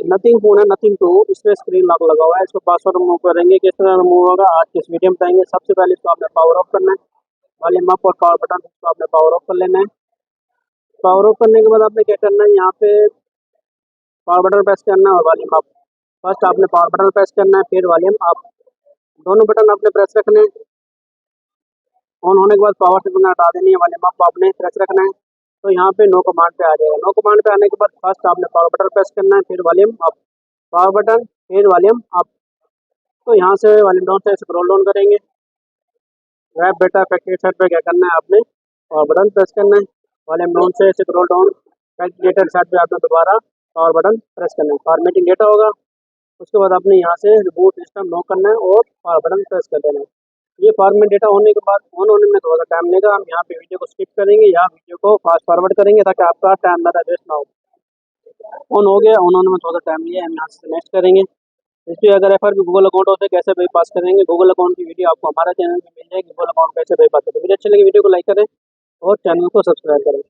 Nothing phone है, nothing 2, इसमें screen lock लगा हुआ है। इसको पासवर्ड रिमूव करेंगे, किस तरह रिमूव होगा आज की इस वीडियो में बताएंगे। सबसे पहले इसको आपने पावर ऑफ करना है, वॉल्यूम अप और पावर बटन इसको आपने पावर ऑफ कर लेना है। पावर ऑफ करने के बाद आपने क्या करना है, यहाँ पे पावर बटन प्रेस करना है और वॉल्यूम अप। फर्स्ट आपने पावर बटन प्रेस करना है, फिर वॉल्यूम अप, दोनों बटन आपने प्रेस रखने हैं। ऑन होने के बाद पावर से हटा देनी है, वॉल्यूम अप आपने प्रेस रखना है। तो यहाँ पे नो कमांड पे आ जाएगा। नो कमांड पे आने के बाद फर्स्ट आपने पावर बटन प्रेस करना है, फिर वॉल्यूम अप, पावर बटन, फिर वॉल्यूम अप। तो यहाँ से वॉल्यूम डाउन से स्क्रॉल डाउन करेंगे। रैप बेटा फैक्ट्री साइड पे क्या करना है, आपने पावर बटन प्रेस करना है, वॉल्यूम डाउन से स्क्रॉल डाउन कैलकुलेटर साइड पे आपने दोबारा पावर बटन प्रेस करना है। फॉर्मेटिंग डेटा होगा, उसके बाद आपने यहाँ से रिबूट सिस्टम नो करना है और पावर बटन प्रेस कर देना है। ये फॉर्मेट डेटा होने के बाद ऑन होने में थोड़ा सा टाइम लेगा। हम यहाँ पे वीडियो को स्किप करेंगे या वीडियो को फास्ट फॉरवर्ड करेंगे ताकि आपका टाइम ज़्यादा वेस्ट ना हो। ऑन हो गया, ऑन होने में थोड़ा सा टाइम लिया, हम यहाँ से नेक्स्ट करेंगे। इसलिए अगर एफर भी गूगल अकाउंट होते कैसे भाई पास करेंगे, गूगल अकाउंट की वीडियो आपको हमारे चैनल में मिल जाएगी। गूगल अकाउंट कैसे भाई पास करेंगे। वीडियो अच्छी लगी वीडियो को लाइक करें और चैनल को सब्सक्राइब करें।